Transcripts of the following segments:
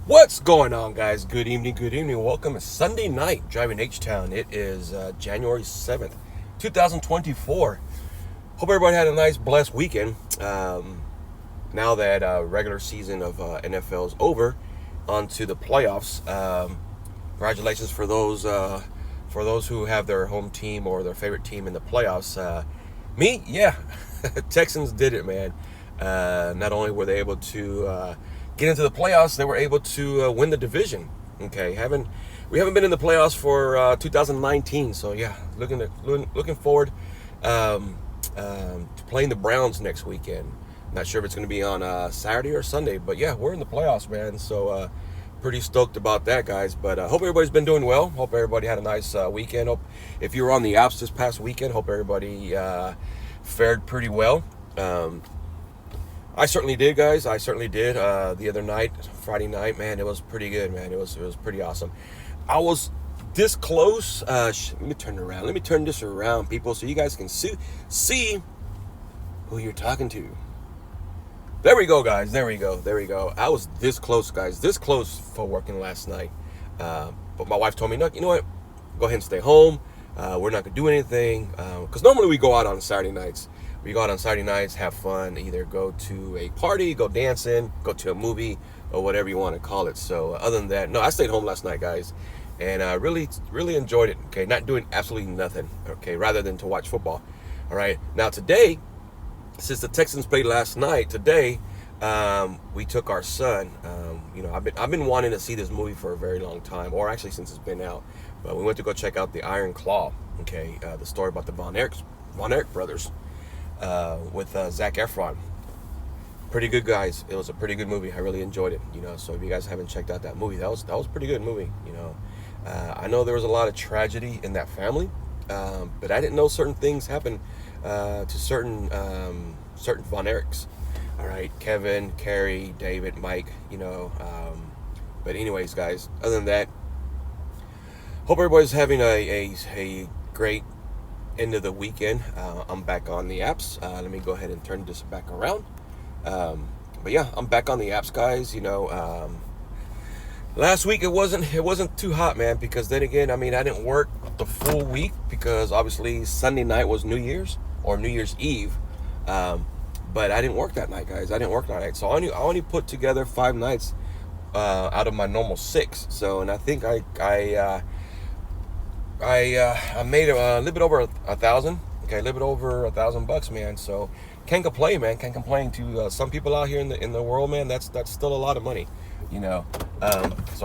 What's going on, guys? Good evening, good evening. Welcome. It's Sunday night, driving H-Town. It is January 7th, 2024. Hope everybody had a nice, blessed weekend. Now that regular season of NFL is over, on to the playoffs. Congratulations for those who have their home team or their favorite team in the playoffs. Me, yeah, Texans did it, man. Not only were they able to get into the playoffs, they were able to win the division. Okay, we haven't been in the playoffs for 2019, so yeah, looking forward to playing the Browns next weekend. Not sure if it's going to be on Saturday or Sunday, but yeah, we're in the playoffs, man. So pretty stoked about that, guys. But hope everybody's been doing well. Hope everybody had a nice weekend. Hope if you were on the Alps this past weekend, hope everybody fared pretty well. I certainly did, guys. I certainly did. The other night, Friday night, man, it was pretty good, man. It was pretty awesome. I was this close. Let me turn it around. Let me turn this around, people, so you guys can see who you're talking to. There we go, guys. There we go. I was this close, guys. This close for working last night. But my wife told me, no, you know what? Go ahead and stay home. We're not going to do anything. Because normally we go out on Saturday nights. We go out on Saturday nights, have fun, either go to a party, go dancing, go to a movie, or whatever you want to call it. So other than that, no, I stayed home last night, guys, and I really enjoyed it. Okay, not doing absolutely nothing. Okay, rather than to watch football. All right, now today, since the Texans played last night, today we took our son. I've been wanting to see this movie for a very long time, or actually since it's been out. But we went to go check out the Iron Claw. Okay, the story about the Von Erich brothers. With Zac Efron. Pretty good, guys. It was a pretty good movie. I really enjoyed it. So if you guys haven't checked out that movie, that was a pretty good movie. I know there was a lot of tragedy in that family, but I didn't know certain things happened to certain Von Erichs. All right, Kevin, Carrie, David, Mike. But anyways, guys. Other than that, hope everybody's having a great end of the weekend. I'm back on the apps. Let me go ahead and turn this back around. But yeah, I'm back on the apps, guys. Last week it wasn't too hot, man, because then again, I didn't work the full week because obviously Sunday night was New Year's or New Year's Eve. But I didn't work that night, guys. I didn't work that night, so I only put together 5 nights out of my normal 6. So, and I think I made a little bit over 1,000. Okay, a little bit over $1,000, man. So can't complain, man. Can't complain to some people out here in the world, man. That's still a lot of money, So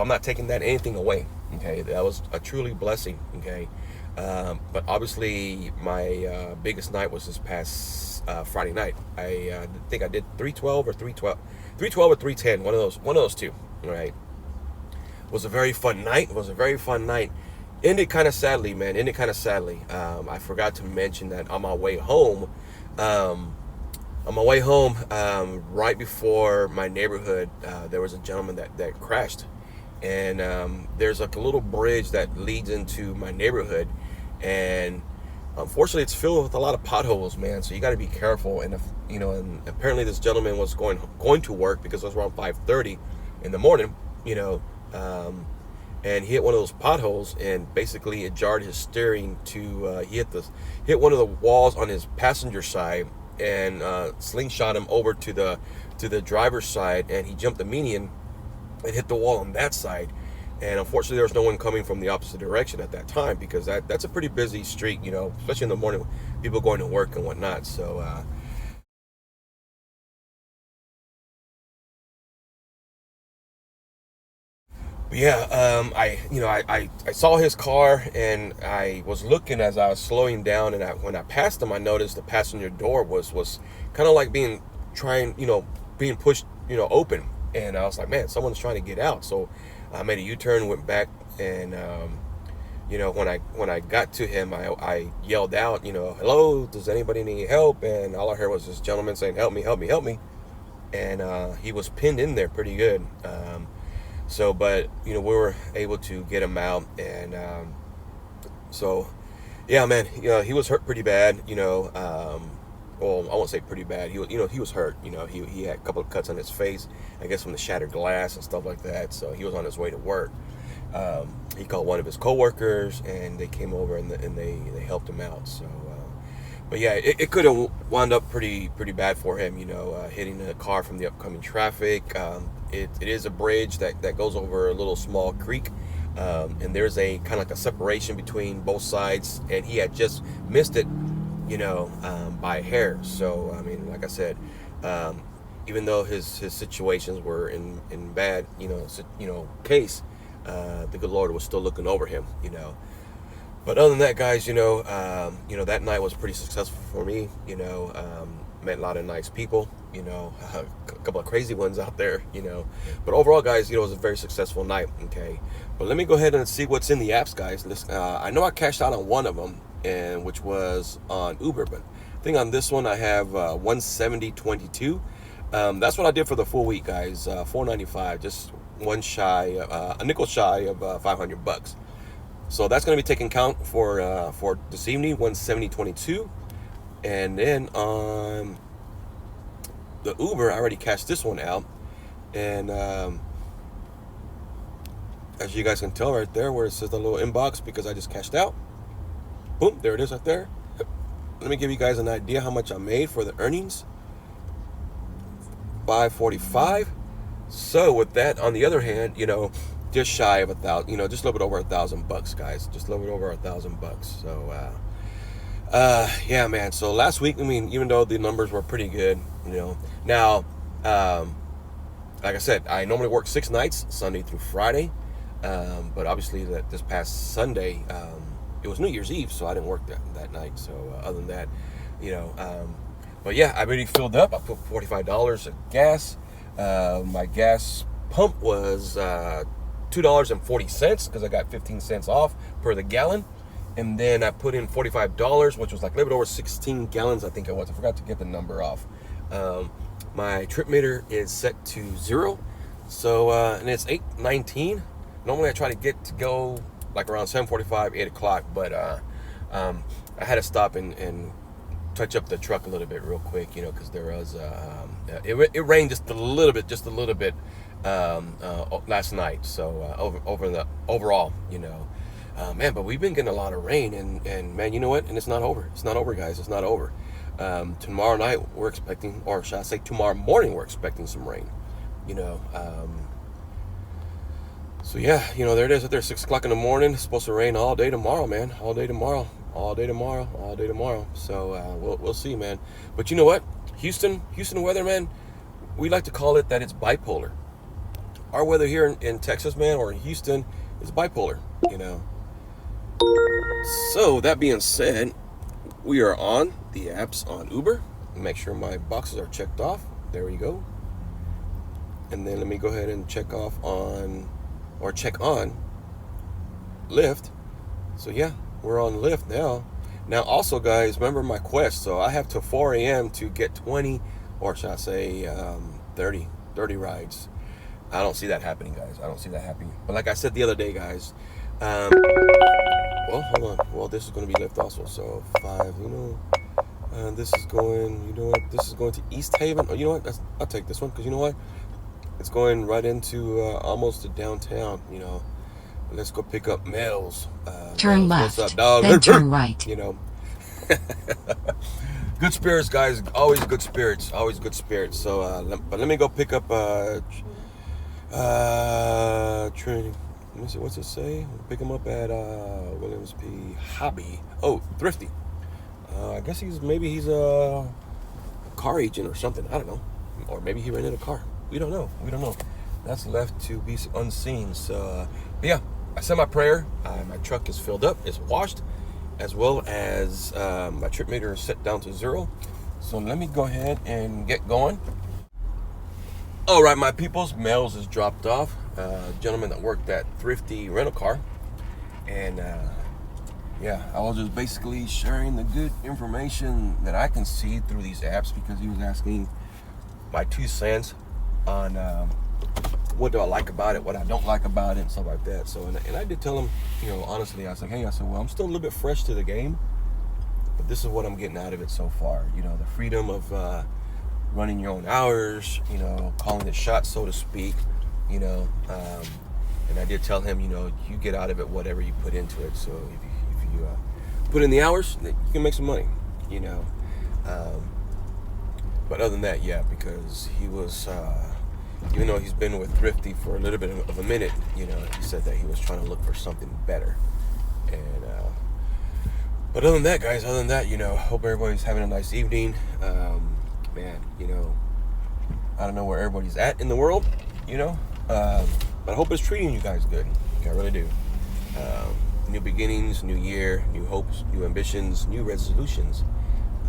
I'm not taking anything away. Okay, that was a truly blessing. Okay, but obviously my biggest night was this past Friday night. I think I did 312 or 310. One of those two. Right. It was a very fun night. Ended kind of sadly, man. I forgot to mention that on my way home, right before my neighborhood, there was a gentleman that crashed. And there's like a little bridge that leads into my neighborhood. And unfortunately, it's filled with a lot of potholes, man. So you got to be careful. And and apparently this gentleman was going to work because it was around 5:30 in the morning, and he hit one of those potholes, and basically it jarred his steering to he hit one of the walls on his passenger side, and slingshot him over to the driver's side, and he jumped the median and hit the wall on that side. And unfortunately, there was no one coming from the opposite direction at that time, because that's a pretty busy street, especially in the morning, people going to work and whatnot. So yeah, I saw his car, and I was looking as I was slowing down, and when I passed him, I noticed the passenger door was kind of like being pushed, open, and I was like, man, someone's trying to get out. So I made a U-turn, went back, and when I got to him, I yelled out, hello, does anybody need help? And all I heard was this gentleman saying, help me, help me, help me, and he was pinned in there pretty good. But we were able to get him out, and so yeah, man, he was hurt pretty bad. well, I won't say pretty bad. He was, he was hurt. He had a couple of cuts on his face, I guess from the shattered glass and stuff like that. So he was on his way to work. He called one of his coworkers, and they came over and they helped him out. So, but yeah, it could have wound up pretty bad for him. Hitting a car from the upcoming traffic. It is a bridge that goes over a little small creek. And there's a kind of like a separation between both sides, and he had just missed it, by a hair. So I mean, like I said, even though his situations were in bad, case, the good Lord was still looking over him, But other than that, guys, that night was pretty successful for me. Met a lot of nice people, a couple of crazy ones out there, But overall, guys, it was a very successful night, okay? But let me go ahead and see what's in the apps, guys. I know I cashed out on one of them, and which was on Uber, but I think on this one I have 170.22. That's what I did for the full week, guys. $4.95, just a nickel shy of $500. So that's going to be taken count for this evening, 170.22. And then on the Uber, I already cashed this one out. And as you guys can tell right there where it says the little inbox, because I just cashed out. Boom, there it is right there. Let me give you guys an idea how much I made for the earnings. $545. So with that, on the other hand, just shy of $1,000, just a little bit over $1,000, guys. Just a little bit over $1,000. So yeah, man. So last week, I mean, even though the numbers were pretty good, now, like I said, I normally work 6 nights, Sunday through Friday. But obviously this past Sunday, it was New Year's Eve, so I didn't work that night. So other than that, but yeah, I already filled up. I put $45 of gas. My gas pump was $2.40 because I got 15 cents off per the gallon. And then I put in $45, which was like a little bit over 16 gallons, I think it was. I forgot to get the number off. My trip meter is set to 0. So, and it's 8:19. Normally I try to go like around 7:45, 8 o'clock. But I had to stop and touch up the truck a little bit real quick, because there was, it rained just a little bit last night. So overall, man, but we've been getting a lot of rain, and man, you know what? And it's not over. It's not over, guys. It's not over. Tomorrow night we're expecting, or should I say tomorrow morning, we're expecting some rain, so yeah, there it is out there, 6 o'clock in the morning. It's supposed to rain all day tomorrow, man. All day tomorrow. So we'll see, man. But you know what? Houston weather, man, we like to call it that it's bipolar. Our weather here in Texas, man, or in Houston, is bipolar, So that being said, we are on the apps on Uber. Make sure my boxes are checked off. There we go. And then let me go ahead and check on Lyft. So yeah, we're on Lyft now. Now also, guys, remember my quest. So I have till 4 a.m. to get 20, or should I say 30 rides. I don't see that happening, guys. I don't see that happening. But like I said the other day, guys, well, hold on. Well, this is going to be Lyft also. So 5, this is going, this is going to East Haven. Oh, you know what? I'll take this one, because you know what? It's going right into almost to downtown, Let's go pick up Mel's. Turn Mel's, left, what's up, dog? then turn right. Good spirits, guys. Always good spirits. So, but let me go pick up Trinity. Let me see, what's it say? Pick him up at Williams P. Hobby. Oh, Thrifty. I guess he's a car agent or something. I don't know. Or maybe he rented a car. We don't know. That's left to be unseen. So, but yeah, I said my prayer. My truck is filled up. It's washed, as well as my trip meter is set down to 0. So let me go ahead and get going. All right, my peoples, Mel's is dropped off. Gentleman that worked at Thrifty Rental Car. And yeah, I was just basically sharing the good information that I can see through these apps, because he was asking my 2 cents on what do I like about it, what I don't like about it, and stuff like that. So, and I did tell him, honestly, I said, well, I'm still a little bit fresh to the game. but this is what I'm getting out of it so far. The freedom of running your own hours, calling the shots, so to speak, and I did tell him, you get out of it whatever you put into it. So if you put in the hours, you can make some money, but other than that, yeah, because he was, even though he's been with Thrifty for a little bit of a minute, he said that he was trying to look for something better. And but other than that, guys, hope everybody's having a nice evening. Man, I don't know where everybody's at in the world, but I hope it's treating you guys good. I really do. New beginnings, new year, new hopes, new ambitions, new resolutions.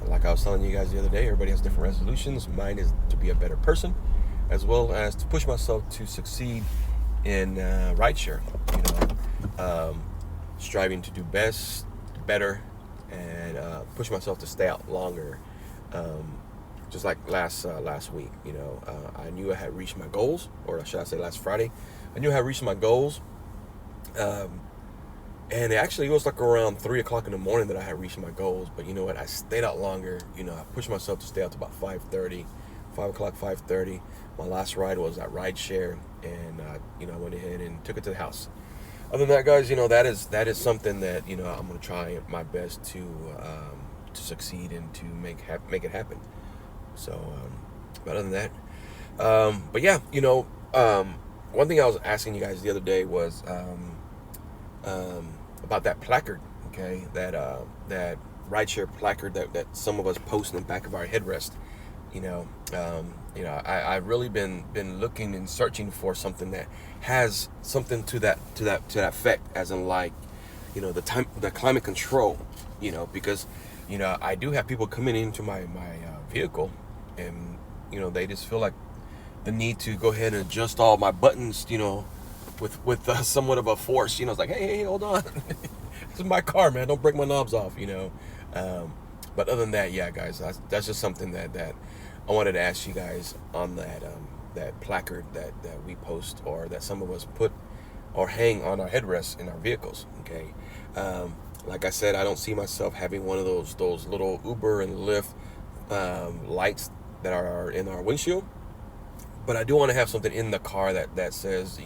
Like I was telling you guys the other day, everybody has different resolutions. Mine is to be a better person, as well as to push myself to succeed in rideshare. Striving to do better, and push myself to stay out longer. Just like last week, I knew I had reached my goals, or should I say last Friday, I knew I had reached my goals. And actually, it was like around 3 o'clock in the morning that I had reached my goals. But you know what? I stayed out longer. I pushed myself to stay out to about 5:30, 5 o'clock, 5:30. My last ride was at rideshare, and I went ahead and took it to the house. Other than that, guys, that is something that I'm going to try my best to succeed and to make it happen. So, but other than that, but yeah, one thing I was asking you guys the other day was about that placard, okay? That rideshare placard that some of us post in the back of our headrest. I've really been looking and searching for something that has something to that effect, as in like, the climate control, because I do have people coming into my vehicle, and they just feel like the need to go ahead and adjust all my buttons, with somewhat of a force. It's like, hey, hold on. This is my car, man. Don't break my knobs off, But other than that, yeah, guys, that's just something that I wanted to ask you guys on that placard that we post, or that some of us put or hang on our headrests in our vehicles, okay? Like I said, I don't see myself having one of those little Uber and Lyft lights that are in our windshield. But I do want to have something in the car that says,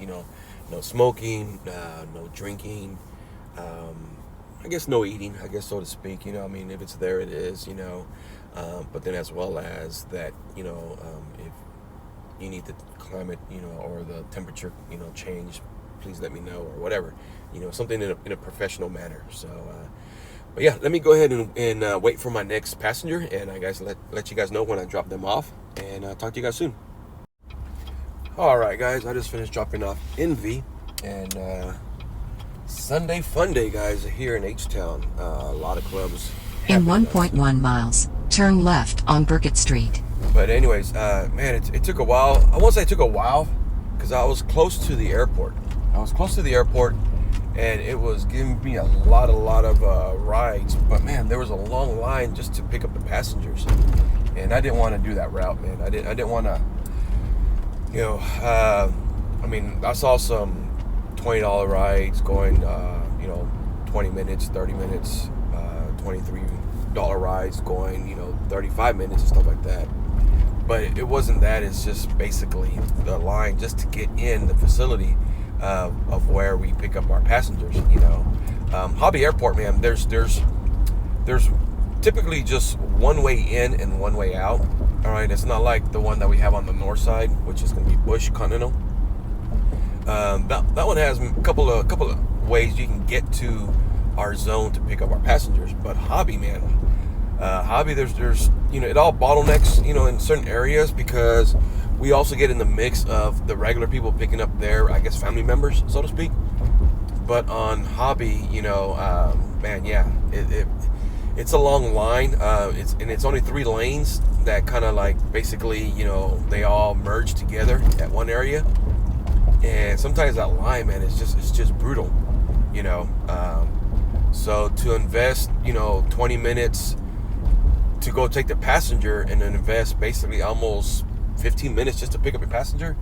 no smoking, no drinking, I guess no eating, I guess, so to speak. If it's there, it is, but then as well as that, if you need the climate, or the temperature, change, please let me know, or whatever, something in a professional manner. So, but yeah, let me go ahead and wait for my next passenger, and I guys let you guys know when I drop them off, and talk to you guys soon. All right, guys, I just finished dropping off Envy, and Sunday Fun Day, guys, here in H-Town. A lot of clubs. In 1.1 miles, turn left on Burkett Street. But anyways, man, it took a while. I won't say it took a while, because I was close to the airport. And it was giving me a lot of rides. But man, there was a long line just to pick up the passengers, and I didn't want to do that route, man. I didn't want to. I saw some $20 rides going, 20 minutes, 30 minutes, $23 rides going, 35 minutes and stuff like that. But it wasn't that. It's just basically the line just to get in the facility of where we pick up our passengers. Hobby Airport, man. There's typically just one way in and one way out. All right, it's not like the one that we have on the north side, which is going to be Bush Continental. That one has a couple of ways you can get to our zone to pick up our passengers. But Hobby, man, Hobby, there's it all bottlenecks, in certain areas, because we also get in the mix of the regular people picking up their, I guess, family members, so to speak. But on Hobby, man, yeah, it's a long line. It's only 3 lanes that kind of like basically, they all merge together at one area. And sometimes that line, man, it's just brutal, So to invest, 20 minutes to go take the passenger, and then invest basically almost 15 minutes just to pick up your passenger,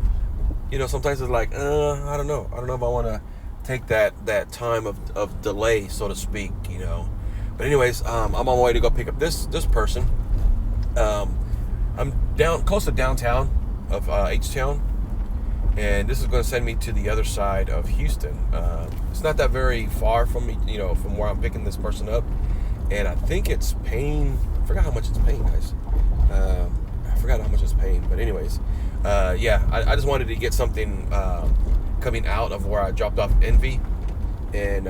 sometimes it's like, I don't know if I want to take that time of delay, so to speak, But anyways, I'm on my way to go pick up this person. I'm down close to downtown of H-Town, and this is going to send me to the other side of Houston. It's not that very far from me, from where I'm picking this person up, and I think it's paying. I forgot how much it's paying, guys. I forgot how much it's paying, but anyways, I just wanted to get something coming out of where I dropped off Envy, and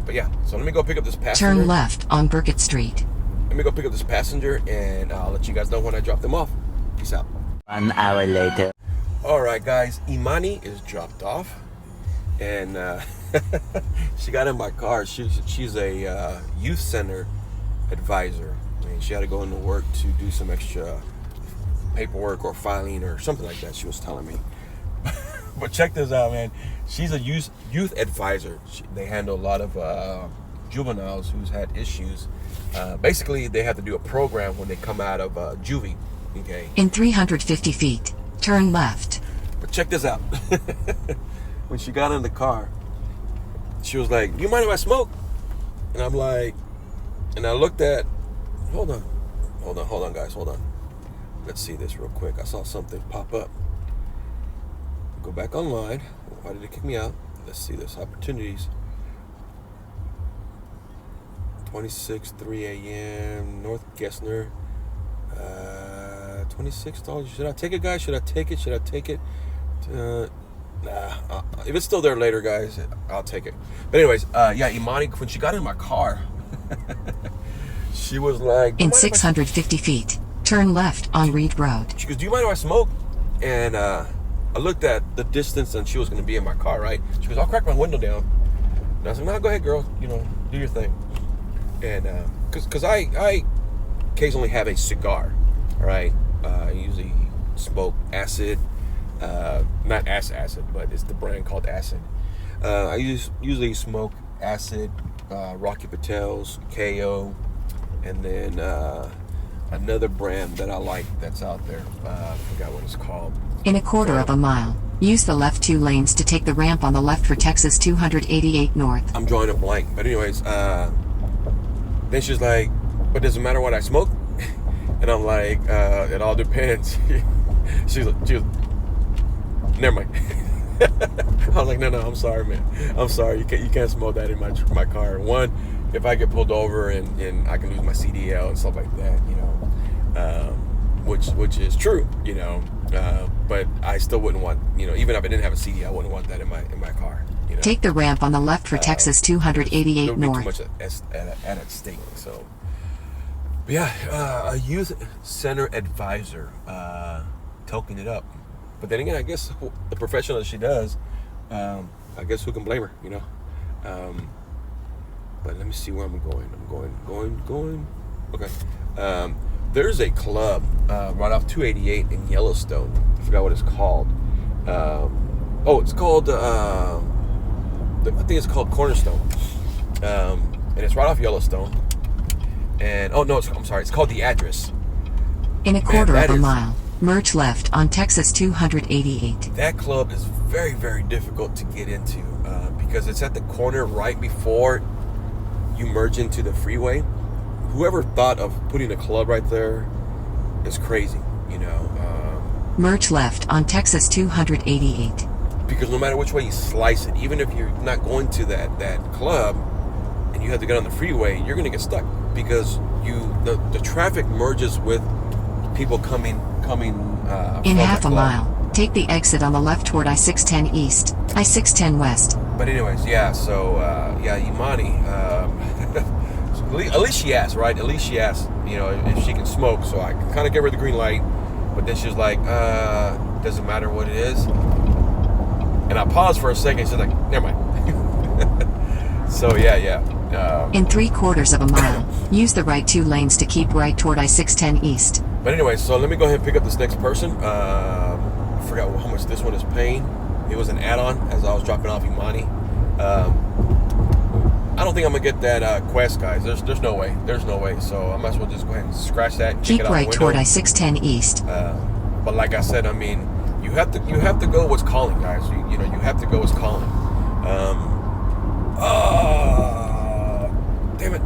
but yeah, so let me go pick up this passenger. Turn left on Burkett Street. Let me go pick up this passenger, and I'll let you guys know when I drop them off. Peace out. 1 hour later. All right, guys. Imani is dropped off, and she got in my car. She's a youth center advisor. I mean, she had to go into work to do some extra paperwork or filing or something like that. She was telling me. But check this out, man. She's a youth advisor. They handle a lot of juveniles who's had issues. Basically, they have to do a program when they come out of juvie. Okay. In 350 feet, turn left. But check this out. When she got in the car, she was like, "Do you mind if I smoke?" And I'm like, and I looked at, hold on, guys, hold on. Let's see this real quick. I saw something pop up. Go back online. Why did it kick me out? Let's see this. Opportunities. 26, 3 a.m. North Gessner. $26. Should I take it, guys? Should I take it? Nah. If it's still there later, guys, I'll take it. But anyways, Imani, when she got in my car, she was like, in 650 feet, turn left on Reed Road. She goes, "Do you mind if I smoke?" And I looked at the distance, and she was going to be in my car, right? She goes, "I'll crack my window down." And I was like, "No, go ahead, girl. Do your thing." And because I occasionally have a cigar, all right? I usually smoke acid, not acid, but it's the brand called Acid. I usually smoke acid, Rocky Patel's, KO, and then another brand that I like that's out there. I forgot what it's called. In a quarter of a mile, use the left 2 lanes to take the ramp on the left for Texas 288 North. I'm drawing a blank, but anyways, then she's like, "But does it matter what I smoke?" And I'm like, "It all depends." She was, never mind. I was like, no, I'm sorry, man. I'm sorry. You can't smoke that in my car. One, if I get pulled over and I can lose my CDL and stuff like that, which is true, but I still wouldn't want, even if I didn't have a CDL, I wouldn't want that in my car. Take the ramp on the left for Texas 288 There would be North. too much at stake. So, but yeah, a youth center advisor, toking it up. But then again, I guess the profession that she does, I guess who can blame her, But let me see where I'm going. I'm going. Okay. There's a club right off 288 in Yellowstone. I forgot what it's called. It's called, I think it's called Cornerstone. And it's right off Yellowstone. And, it's called The Address. In a quarter of a mile, merge left on Texas 288. That club is very, very difficult to get into because it's at the corner right before you merge into the freeway. Whoever thought of putting a club right there is crazy, Merge left on Texas 288. Because no matter which way you slice it, even if you're not going to that club and you have to get on the freeway, you're going to get stuck because the traffic merges with people coming in half a club. mile, take the exit on the left toward I-610 East, I-610 West. But anyways, Imani, at least she asked, right? At least she asked, if she can smoke. So I kind of gave her the green light. But then she was like, doesn't matter what it is. And I paused for a second. She's like, never mind. So, in 3/4 of a mile, use the right 2 lanes to keep right toward I-610 East. But anyway, so let me go ahead and pick up this next person. I forgot how much this one is paying. It was an add-on as I was dropping off Imani. I don't think I'm going to get that quest, guys. There's no way. There's no way. So I might as well just go ahead and scratch that and keep check it out right the toward window. I-610 East. But like I said, I mean, you have to go what's calling, guys. You have to go what's calling. Damn it.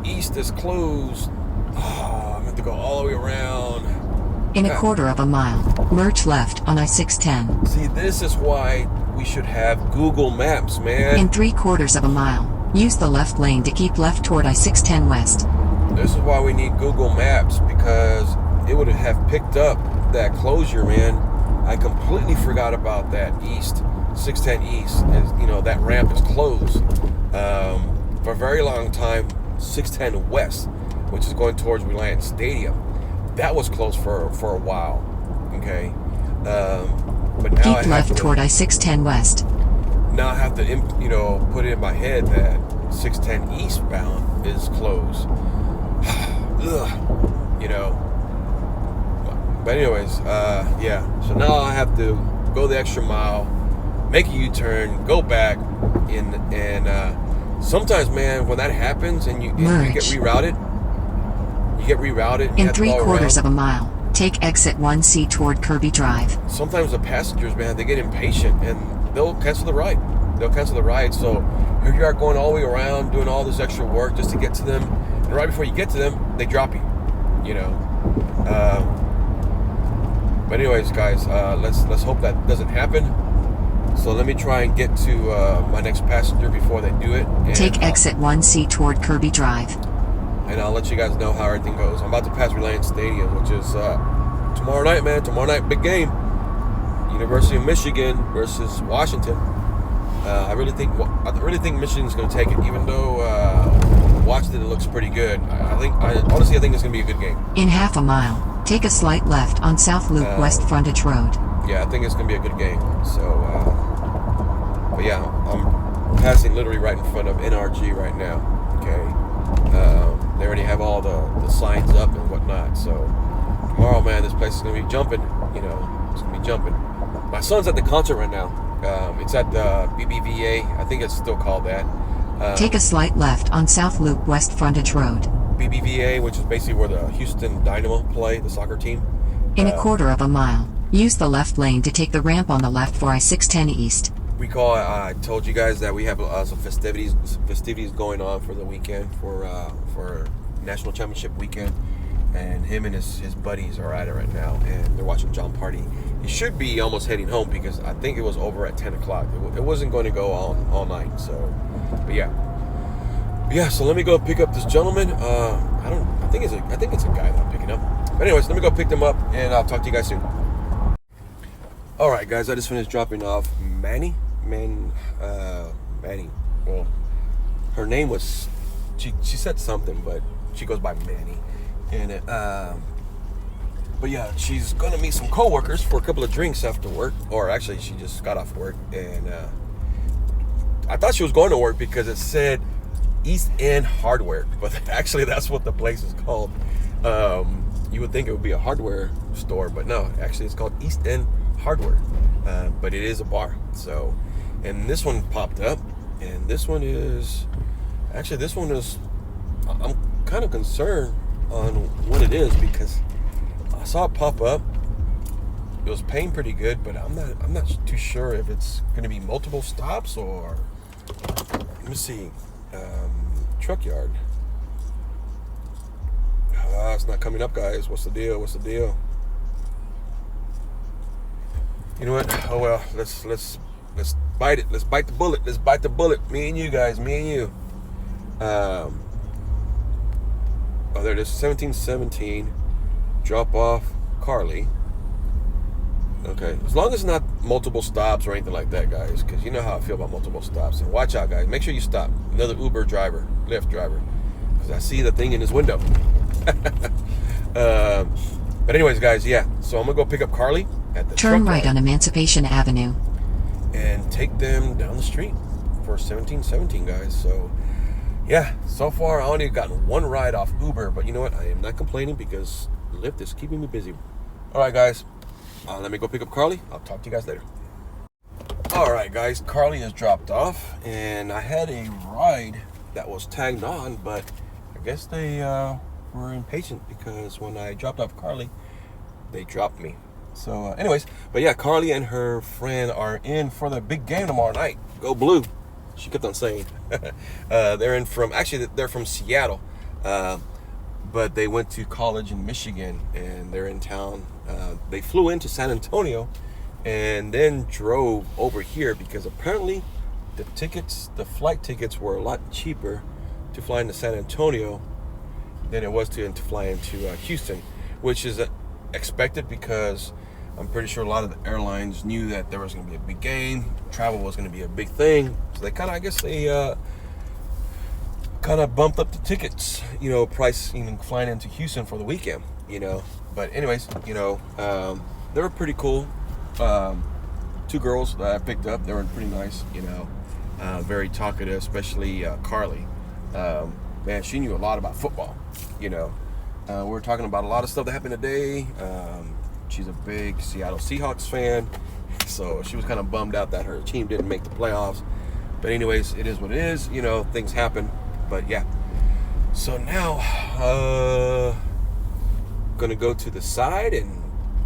East is closed. Oh, I'm going to go all the way around. In a quarter of a mile, merge left on I-610. See, this is why we should have Google Maps, man. In 3/4 of a mile, use the left lane to keep left toward I-610 west. This is why we need Google Maps, because it would have picked up that closure, man. I completely forgot about that east, 610 east, and you know, that ramp is closed. For a very long time, 610 west, which is going towards Reliance Stadium, that was closed for a while. Okay, but now keep left toward I-610 west. Now I have to, you know, put it in my head that 610 eastbound is closed. Ugh, you know. But anyways, yeah. So now I have to go the extra mile, make a U-turn, go back, and sometimes, man, when that happens and you get rerouted, in 3/4 of a mile, take exit 1C toward Kirby Drive. Sometimes the passengers, man, they get impatient and they'll cancel the ride. So here you are going all the way around, doing all this extra work just to get to them, and right before you get to them, they drop you. You know. But anyways, guys, let's hope that doesn't happen. So let me try and get to my next passenger before they do it. And, take exit 1C toward Kirby Drive. And I'll let you guys know how everything goes. I'm about to pass Reliance Stadium, which is tomorrow night, man. Tomorrow night, big game. University of Michigan versus Washington. I really think Michigan's going to take it, even though Washington looks pretty good. I honestly think it's going to be a good game. In half a mile, take a slight left on South Loop West Frontage Road. Yeah, I think it's going to be a good game. So, but yeah, I'm passing literally right in front of NRG right now. Okay, they already have all the signs up and whatnot. So tomorrow, man, this place is going to be jumping. You know, it's going to be jumping. My son's at the concert right now. It's at the BBVA. I think it's still called that. Take a slight left on South Loop West Frontage Road. BBVA, which is basically where the Houston Dynamo play, the soccer team. In a quarter of a mile, use the left lane to take the ramp on the left for I-610 East. I told you guys that we have some festivities going on for the weekend, for National Championship weekend. And him and his buddies are at it right now, and they're watching John Party. He should be almost heading home because I think it was over at 10 o'clock. It wasn't going to go all night. So, but yeah. So let me go pick up this gentleman. I think it's a guy that I'm picking up. But anyways, let me go pick them up, and I'll talk to you guys soon. All right, guys, I just finished dropping off Manny. Well, her name was she said something, but she goes by Manny. And but yeah, she's gonna meet some coworkers for a couple of drinks after work, or actually she just got off work, and I thought she was going to work because it said East End Hardware, but actually that's what the place is called. You would think it would be a hardware store, but no, actually it's called East End Hardware, but it is a bar. So, and this one popped up, and this one is I'm kind of concerned on what it is because I saw it pop up. It was paying pretty good, but I'm not too sure if it's going to be multiple stops or, let me see, truck yard. It's not coming up, guys. What's the deal? You know what? Oh well, let's bite it. Let's bite the bullet. Me and you guys. Oh, there it is. 1717. Drop off Carly. Okay, as long as it's not multiple stops or anything like that, guys, because you know how I feel about multiple stops. And watch out, guys. Make sure you stop. Another Uber driver, Lyft driver, because I see the thing in his window. But anyways, guys, yeah. So I'm gonna go pick up Carly at the turn right on Emancipation Avenue and take them down the street for 1717, guys. So yeah, so far I only gotten one ride off Uber, but you know what? I am not complaining because Lyft is keeping me busy. All right, guys. Let me go pick up Carly. I'll talk to you guys later. All right, guys. Carly has dropped off, and I had a ride that was tagged on, but I guess they were impatient because when I dropped off Carly, they dropped me. So, anyways, but yeah, Carly and her friend are in for the big game tomorrow night. Go Blue. She kept on saying. They're from Seattle. But they went to college in Michigan, and they're in town. They flew into San Antonio and then drove over here because apparently the flight tickets were a lot cheaper to fly into San Antonio than it was to fly into Houston, which is expected because I'm pretty sure a lot of the airlines knew that there was going to be a big game, travel was going to be a big thing, so they kind of bumped up the tickets, price, even flying into Houston for the weekend, But anyways, they were pretty cool. 2 girls that I picked up, they were pretty nice, very talkative, especially Carly. Man, she knew a lot about football, we were talking about a lot of stuff that happened today. She's a big Seattle Seahawks fan, so she was kind of bummed out that her team didn't make the playoffs. But anyways, it is what it is, things happen. But yeah, so now gonna go to the side and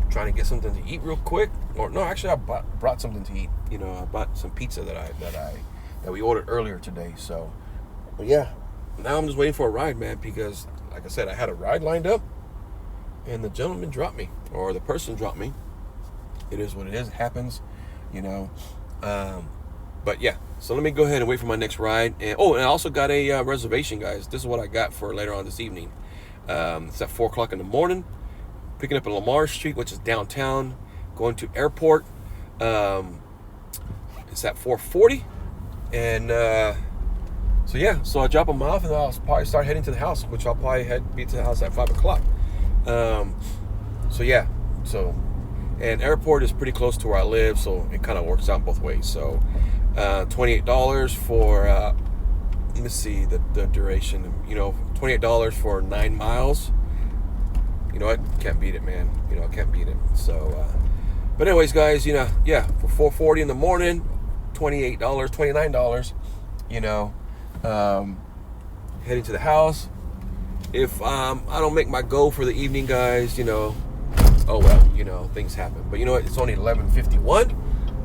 trying to get something to eat real quick. Or no, actually, I brought something to eat. I bought some pizza that we ordered earlier today. So, but yeah, now I'm just waiting for a ride, man, because like I said, I had a ride lined up, and the gentleman dropped me, or the person dropped me. It is what it is. It happens, But yeah, so let me go ahead and wait for my next ride. And I also got a reservation, guys. This is what I got for later on this evening. It's at 4 o'clock in the morning. Picking up in Lamar Street, which is downtown. Going to airport. It's at 4:40. And so I drop them off, and I'll probably start heading to the house, which I'll probably be to the house at 5 o'clock. And airport is pretty close to where I live, so it kind of works out both ways. So $28 for let me see the duration, $28 for 9 miles. I can't beat it, man. I can't beat it. So but anyways, guys, for 4:40 in the morning, $28, $29, heading to the house. If I don't make my goal for the evening, guys, oh well, things happen. But you know what? It's only 11:51.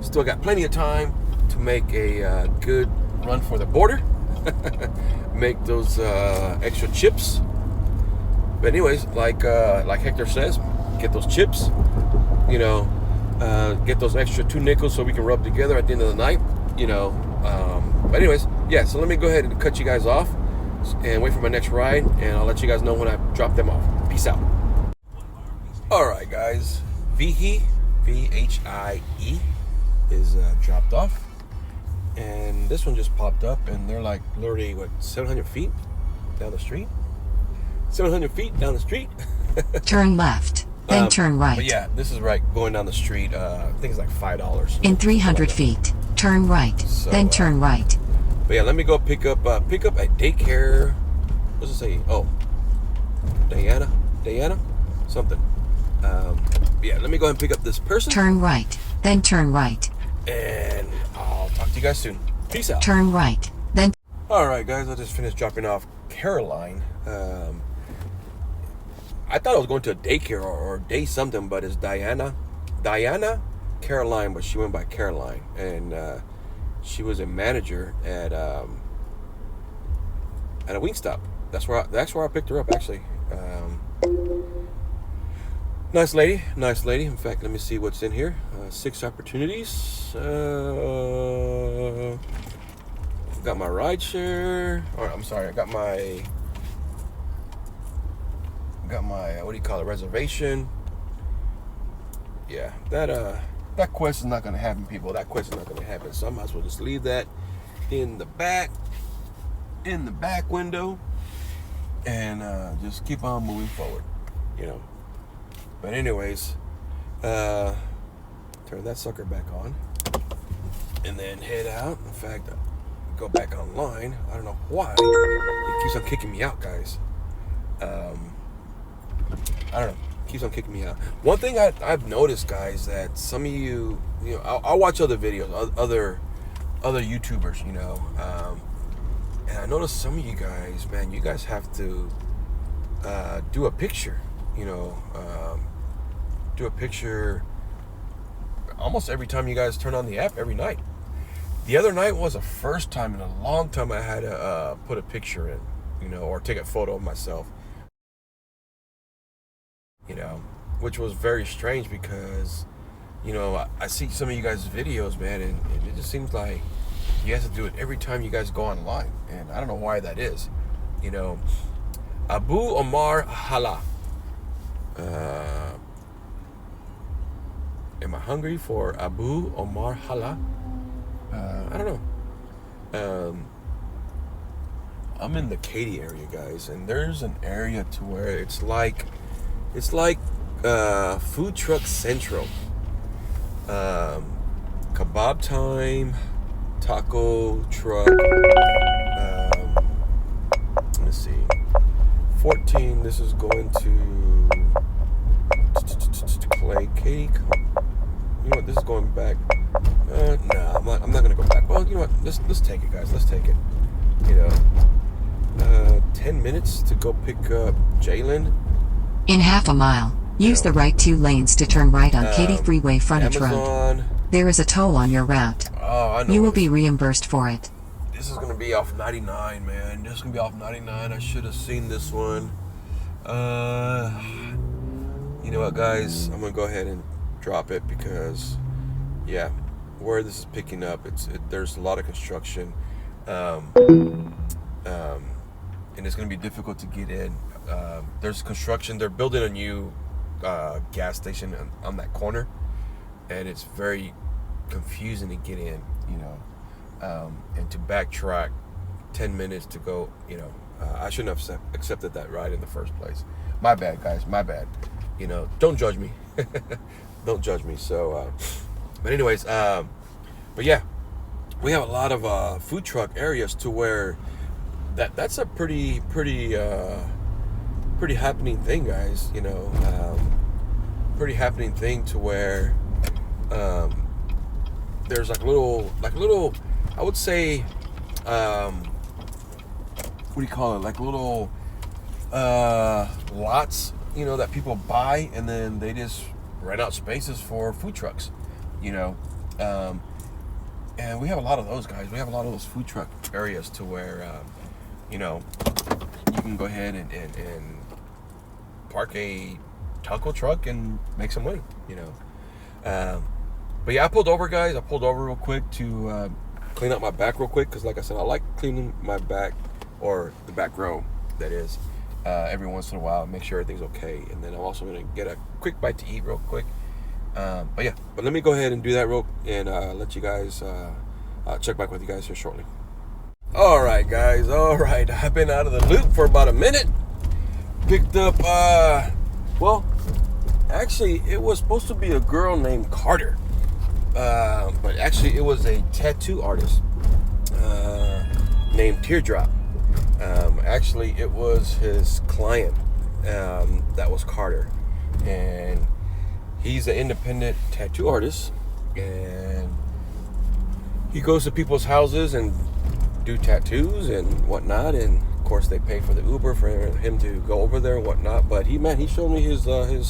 Still got plenty of time to make a good run for the border. Make those extra chips. But anyways, like Hector says, get those chips. Get those extra 2 nickels so we can rub together at the end of the night. But anyways, yeah. So let me go ahead and cut you guys off and wait for my next ride, and I'll let you guys know when I drop them off. Peace out. All right, guys. Vihie, VHIE, is dropped off, and this one just popped up, and they're like literally 700 feet down the street. 700 feet down the street. Turn left, then turn right. But yeah, this is right going down the street. I think it's like $5. In 300 feet, turn right, then turn right. But yeah, let me go pick up a daycare. What's it say? Oh, Diana, something. Yeah, let me go ahead and pick up this person. Turn right, then turn right. And I'll talk to you guys soon. Peace out. Turn right, then. All right, guys, I just finished dropping off Caroline. I thought I was going to a daycare or day something, but it's Diana Caroline, but she went by Caroline, and she was a manager at a Wingstop. That's where I picked her up, actually. Nice lady. In fact, let me see what's in here. 6 opportunities. Got my ride share. Or I'm sorry, I got my what do you call it, reservation. Yeah, that quest is not gonna happen, people. That quest is not gonna happen. So I might as well just leave that in the back window, and just keep on moving forward, But anyways, turn that sucker back on, and then head out. In fact, go back online. I don't know why it keeps on kicking me out, guys. I don't know. It keeps on kicking me out. One thing I've noticed, guys, that some of you, I'll watch other videos, other YouTubers, and I noticed some of you guys, man, you guys have to do a picture, do a picture almost every time you guys turn on the app, every night. The other night was the first time in a long time I had to put a picture in, or take a photo of myself, which was very strange because, I see some of you guys' videos, man, and it just seems like you have to do it every time you guys go online, and I don't know why that is. Abu Omar Hala. Am I hungry for Abu Omar Hala? I don't know. I'm in the Katy area, guys, and there's an area to where it's like food truck central. Kebab time, taco truck. Let's see. 14. This is going to Clay Katy. You know what? This is going back. Nah, I'm not gonna go back. Well, you know what? Let's take it, guys. Let's take it. 10 minutes to go pick up Jalen. In half a mile, use the right 2 lanes to turn right on Katy Freeway Frontage Amazon. Road. There is a toll on your route. Oh, I know. You will be reimbursed for it. This is gonna be off 99, man. This is gonna be off 99. I should have seen this one. You know what, guys? I'm gonna go ahead and drop it because, yeah, where this is picking up, there's a lot of construction, and it's gonna be difficult to get in. There's construction. They're building a new gas station on that corner, and it's very confusing to get in. And to backtrack 10 minutes to go. I shouldn't have accepted that ride in the first place. My bad, guys. My bad. Don't judge me. Don't judge me. So, but anyways, but yeah, we have a lot of food truck areas to where that's a pretty happening thing, guys. Pretty happening thing to where there's like little, I would say, what do you call it? Like little lots, that people buy, and then they just rent out spaces for food trucks, and we have a lot of those, guys. We have a lot of those food truck areas to where, you can go ahead and park a taco truck and make some money, But yeah, I pulled over, guys. I pulled over real quick to clean up my back real quick because, like I said, I like cleaning my back, or the back row, that is, every once in a while, make sure everything's okay. And then I'm also going to get a quick bite to eat real quick. But let me go ahead and do that and let you guys check back with you guys here shortly. All right, guys. All right. I've been out of the loop for about a minute. Picked up, actually, it was supposed to be a girl named Carter. But actually, it was a tattoo artist named Teardrop. Actually, it was his client that was Carter. And he's an independent tattoo artist. And he goes to people's houses and do tattoos and whatnot. And, of course, they pay for the Uber for him to go over there and whatnot. But he showed me his web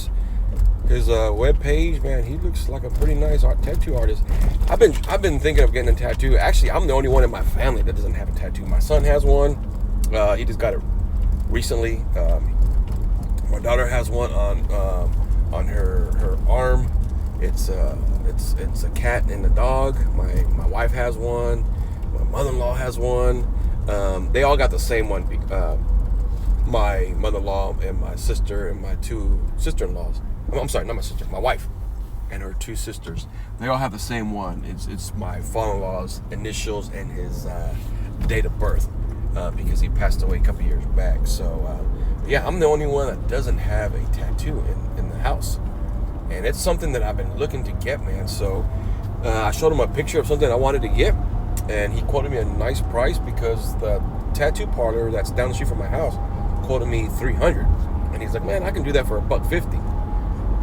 page, man. He looks like a pretty nice tattoo artist. I've been thinking of getting a tattoo. Actually, I'm the only one in my family that doesn't have a tattoo. My son has one. He just got it recently. My daughter has one on her arm. It's a cat and a dog. My wife has one. My mother-in-law has one. They all got the same one. My mother-in-law and my sister and my 2 sister-in-laws. I'm sorry, not my sister, my wife and her 2 sisters. They all have the same one. It's my father-in-law's initials and his date of birth, because he passed away a couple years back. So, yeah, I'm the only one that doesn't have a tattoo in the house. And it's something that I've been looking to get, man. So, I showed him a picture of something I wanted to get, and he quoted me a nice price because the tattoo parlor that's down the street from my house quoted me $300. And he's like, man, I can do that for $150.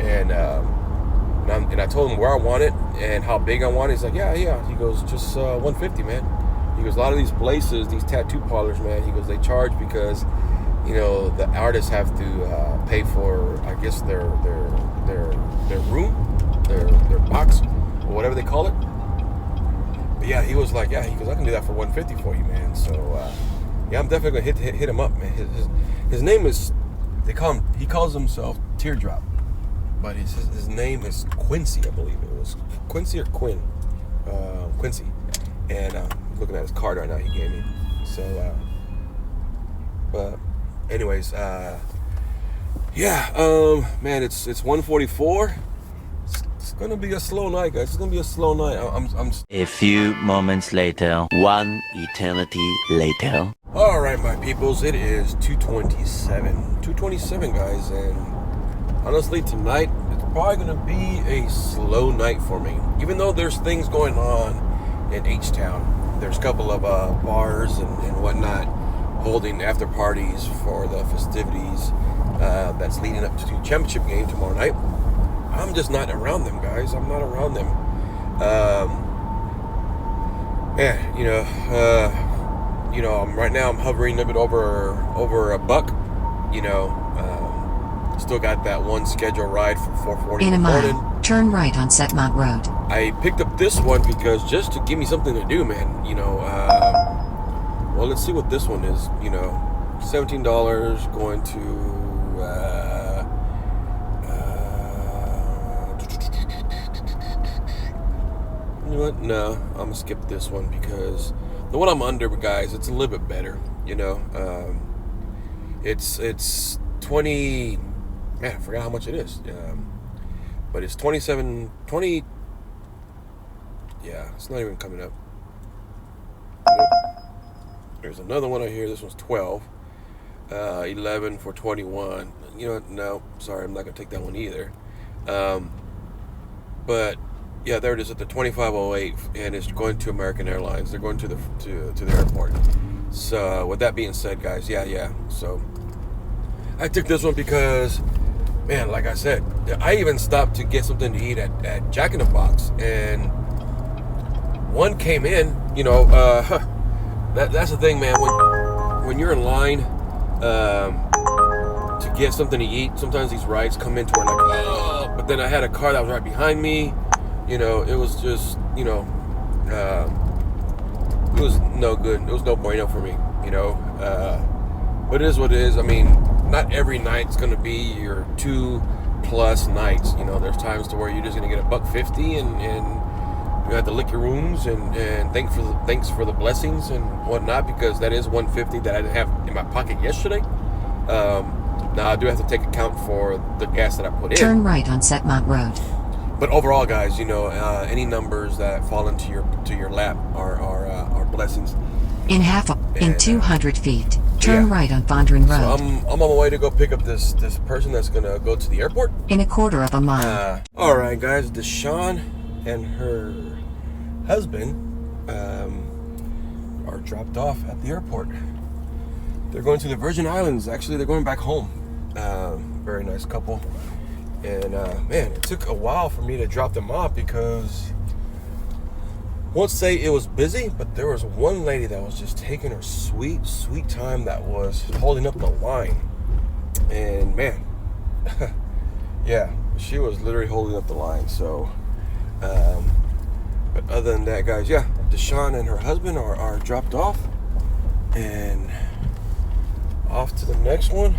And I told him where I want it and how big I want it. He's like, yeah. He goes, just $150, man. He goes, a lot of these places, these tattoo parlors, man, he goes, they charge because, the artists have to pay for, I guess, their room, their box, or whatever they call it. But yeah, he was like, he goes, I can do that for $150 for you, man. So Yeah, I'm definitely gonna hit him up, man. His name is, he calls himself Teardrop, but his name is Quincy, I believe it was Quincy or Quinn, Quincy, and looking at his card right now he gave me. So, but anyways, yeah, man, it's 1:44. It's gonna be a slow night, guys. It's gonna be a slow night. I'm. A few moments later, one eternity later. All right, my peoples. It is 2:27. 2:27, guys, and honestly, tonight it's probably gonna be a slow night for me. Even though there's things going on in H-Town, there's a couple of bars and whatnot holding after parties for the festivities that's leading up to the championship game tomorrow night. I'm just not around them, guys. I'm not around them. Right now I'm hovering a bit over $1. Still got that one scheduled ride for 4:40 In a in the morning. mile, turn right on Setmont Road. I picked up this one because just to give me something to do, man. Well, let's see what this one is. $17 going to. You know what? No, I'm gonna skip this one because the one I'm under, guys, it's a little bit better. It's 20. Man, I forgot how much it is. But it's 20. Yeah, it's not even coming up. Nope. There's another one out here. This one's 12. 11 for 21. You know what? No, sorry, I'm not gonna take that one either. But yeah, there it is at the 2508, and it's going to American Airlines. They're going to the airport. So with that being said, guys, yeah. So I took this one because, man, like I said, I even stopped to get something to eat at Jack in the Box, and one came in. That's the thing, man. When you're in line to get something to eat, sometimes these rides come into where like, oh, but then I had a car that was right behind me. It was just, it was no good. It was no bueno for me, But it is what it is. I mean, not every night's going to be your 2+ nights. There's times to where you're just going to get $1.50 and you have to lick your wounds and thanks for the blessings and whatnot, because that is $1.50 that I didn't have in my pocket yesterday. Now I do have to take account for the gas that I put in. Turn right on Setmont Road. But overall, guys, any numbers that fall into your lap are blessings. In 200 feet, turn right on Fondren Road. So I'm on my way to go pick up this person that's gonna go to the airport. In a quarter of a mile. All right, guys. Deshawn and her husband are dropped off at the airport. They're going to the Virgin Islands. Actually, they're going back home. Very nice couple. And man, it took a while for me to drop them off because I won't say it was busy, but there was one lady that was just taking her sweet time that was holding up the line. And man, yeah, she was literally holding up the line. So, but other than that, guys, yeah, Deshawn and her husband are dropped off and off to the next one.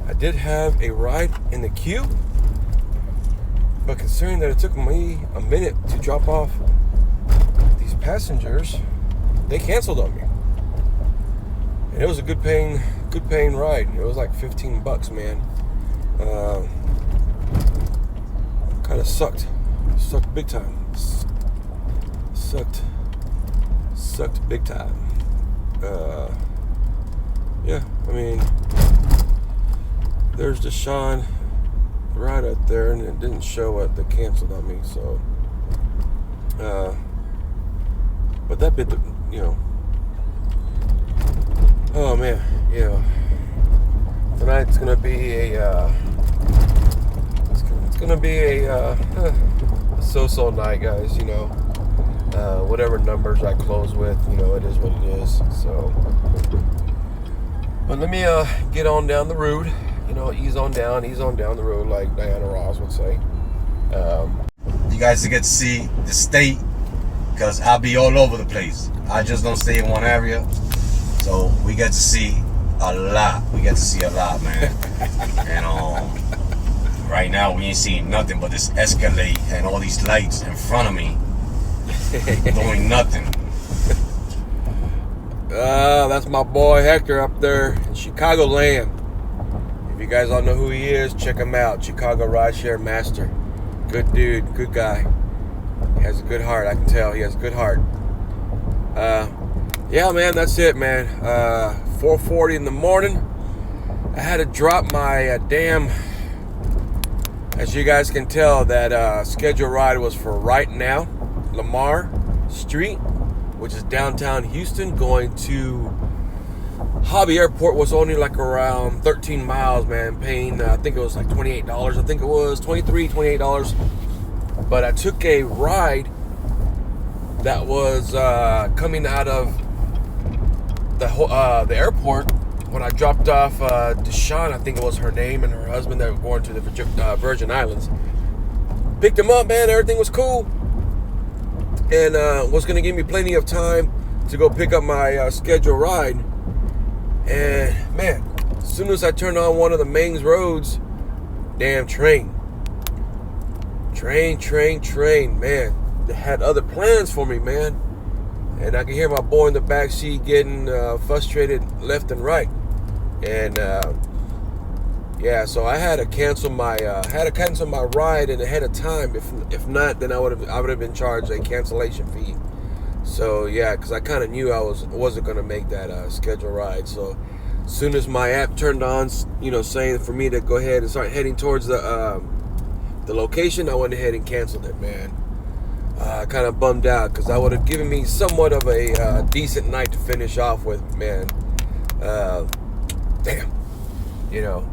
I did have a ride in the queue, but considering that it took me a minute to drop off these passengers, they canceled on me. And it was a good paying ride. It was like $15, man. Kind of sucked big time. Sucked big time. Yeah, I mean, there's Deshawn right out there, and it didn't show what they canceled on me. So, but that bit, oh man, tonight's gonna be a so-so night, guys. Whatever numbers I close with, it is what it is. So, but let me get on down the road. Ease on down the road, like Diana Ross would say. You guys get to see the state, because I'll be all over the place. I just don't stay in one area. So we get to see a lot. We get to see a lot, man. And right now we ain't seeing nothing but this Escalade and all these lights in front of me doing nothing. That's my boy Hector up there in Chicagoland. If you guys don't know who he is, check him out. Chicago Rideshare Master. Good dude, good guy. He has a good heart, I can tell. He has a good heart. Yeah, man, that's it, man. 4:40 in the morning. I had to drop my as you guys can tell, that scheduled ride was for right now, Lamar Street, which is downtown Houston, going to Hobby Airport. Was only like around 13 miles, man, paying, I think it was like $28. I think it was $28. But I took a ride that was coming out of the airport when I dropped off Deshawn, I think it was her name, and her husband that were going to the Virgin Islands. Picked them up, man. Everything was cool. And was going to give me plenty of time to go pick up my scheduled ride. And, man, as soon as I turned on one of the main roads, damn train. Train, man. They had other plans for me, man. And I could hear my boy in the back seat getting frustrated left and right. And yeah, so I had to cancel my ride in ahead of time. If not, then I would have been charged a cancellation fee. So yeah, because I kind of knew I wasn't gonna make that scheduled ride. So as soon as my app turned on, saying for me to go ahead and start heading towards the location, I went ahead and canceled it, man. Kind of bummed out because I would have given me somewhat of a decent night to finish off with, man. Damn,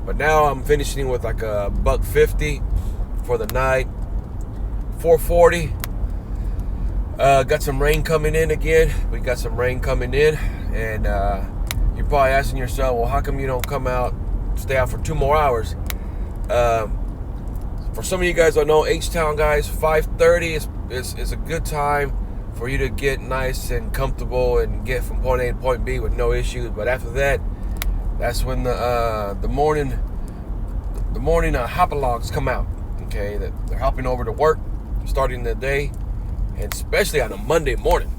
But now I'm finishing with like a $150 for the night. 4:40. Got some rain coming in again. We got some rain coming in, and you're probably asking yourself, well, how come you don't come out, stay out for 2 more hours? For some of you guys don't know, H-Town guys, 5:30 is a good time for you to get nice and comfortable and get from point A to point B with no issues. But after that, that's when the morning hop-alogs come out. Okay, that they're hopping over to work, starting the day, and especially on a Monday morning.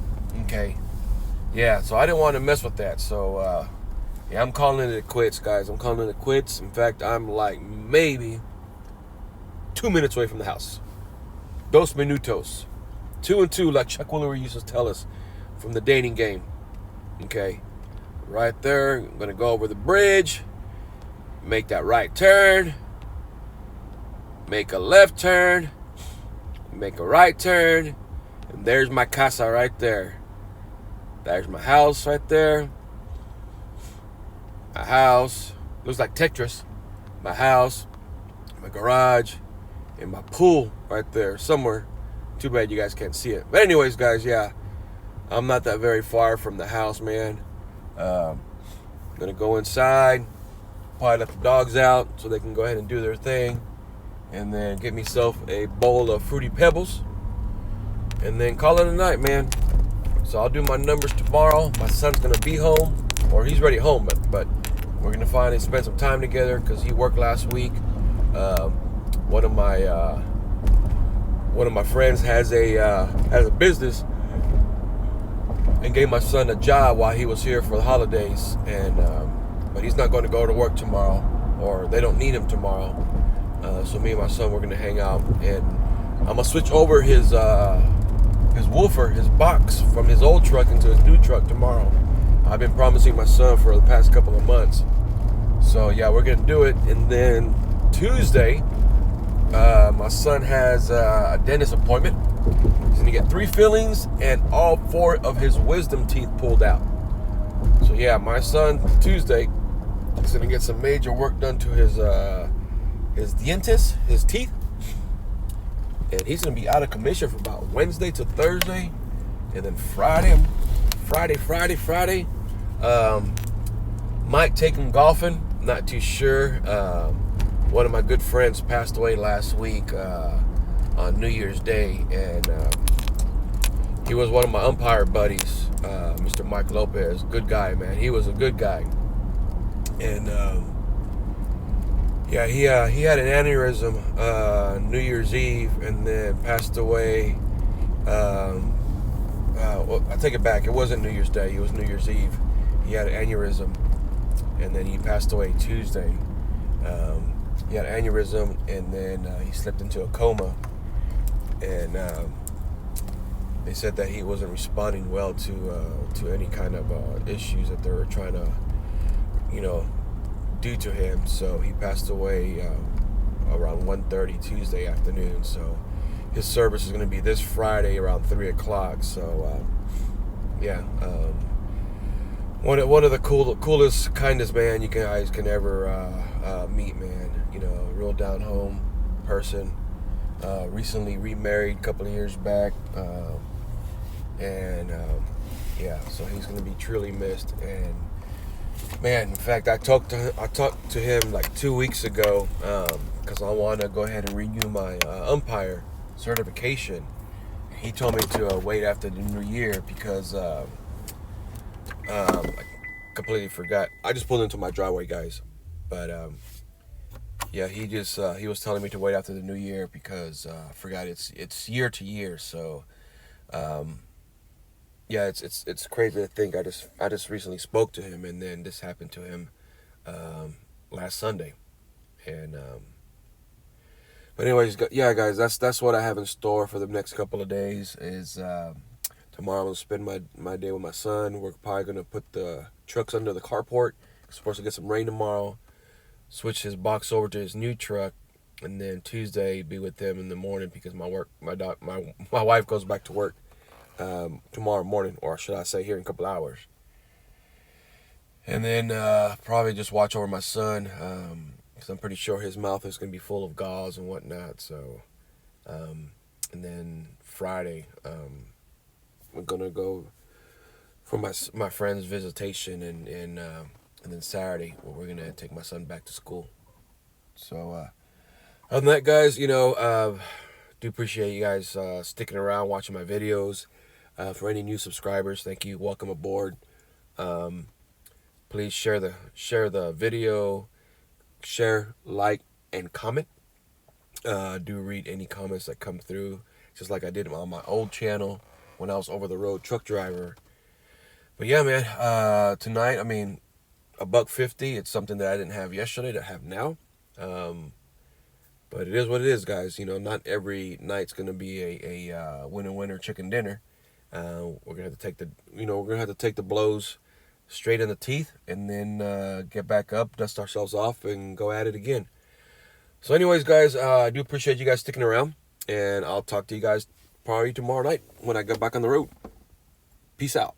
Okay, yeah. So I didn't want to mess with that. So yeah, I'm calling it quits, guys. I'm calling it quits. In fact, I'm like maybe 2 minutes away from the house. 2 minutos. 2 and 2, like Chuck Woolery used to tell us from the dating game. Okay. Right there. I'm going to go over the bridge. Make that right turn. Make a left turn. Make a right turn. And there's my casa right there. There's my house right there. My house. Looks like Tetris. My house. My garage. And my pool right there somewhere. Too bad you guys can't see it. But anyways, guys, yeah, I'm not that very far from the house, man. I'm gonna go inside, probably let the dogs out so they can go ahead and do their thing, and then get myself a bowl of Fruity Pebbles, and then call it a night, man. So I'll do my numbers tomorrow. My son's gonna be home, or he's already home, but we're gonna finally spend some time together because he worked last week. One of my friends has a business and gave my son a job while he was here for the holidays, and but he's not going to go to work tomorrow, or they don't need him tomorrow. So me and my son, we're going to hang out, and I'm gonna switch over his woofer, his box from his old truck into his new truck tomorrow. I've been promising my son for the past couple of months. So yeah, we're gonna do it, and then Tuesday. My son has a dentist appointment. He's gonna get 3 fillings and all 4 of his wisdom teeth pulled out. So yeah, my son Tuesday is gonna get some major work done to his dientes, his teeth, and he's gonna be out of commission for about Wednesday to Thursday, and then Friday. Might take him golfing. Not too sure. One of my good friends passed away last week on New Year's Day, and he was one of my umpire buddies Mr. Mike Lopez, good guy, man. He was a good guy, and yeah, he had an aneurysm New Year's Eve, and then passed away. Well, I take it back. It wasn't New Year's Day. It was New Year's Eve. He had an aneurysm, and then he passed away Tuesday. He had an aneurysm, and then he slipped into a coma, and they said that he wasn't responding well to any kind of issues that they were trying to, do to him. So he passed away around 1:30 Tuesday afternoon. So his service is going to be this Friday around 3 o'clock. So yeah, one of the coolest, kindest man you guys can ever meet, man. Real down home person. Recently remarried a couple of years back, and yeah, so he's going to be truly missed. And man, in fact, I talked to him like 2 weeks ago because I want to go ahead and renew my umpire certification. He told me to wait after the new year because I completely forgot. I just pulled into my driveway, guys, but yeah, he was telling me to wait after the new year because I forgot it's year to year. So yeah, it's crazy to think I just recently spoke to him, and then this happened to him last Sunday. And but anyways, yeah, guys, that's what I have in store for the next couple of days. Is tomorrow I'm gonna spend my day with my son. We're probably gonna put the trucks under the carport. We're supposed to get some rain tomorrow. Switch his box over to his new truck, and then Tuesday be with him in the morning because my wife goes back to work tomorrow morning, or should I say here in a couple hours. And then probably just watch over my son because I'm pretty sure his mouth is going to be full of gauze and whatnot. So and then Friday we're gonna go for my friend's visitation, and then Saturday we're gonna take my son back to school. So other than that, guys, do appreciate you guys sticking around watching my videos. For any new subscribers, thank you. Welcome aboard. Please share the video, share, like, and comment. Do read any comments that come through, just like I did on my old channel when I was over the road truck driver. But yeah, man, tonight, I mean, $1.50. It's something that I didn't have yesterday that I have now. But it is what it is, guys. Not every night's gonna be a winner chicken dinner. We're gonna have to take the blows straight in the teeth, and then get back up, dust ourselves off, and go at it again. So anyways, guys, I do appreciate you guys sticking around, and I'll talk to you guys probably tomorrow night when I get back on the road. Peace out.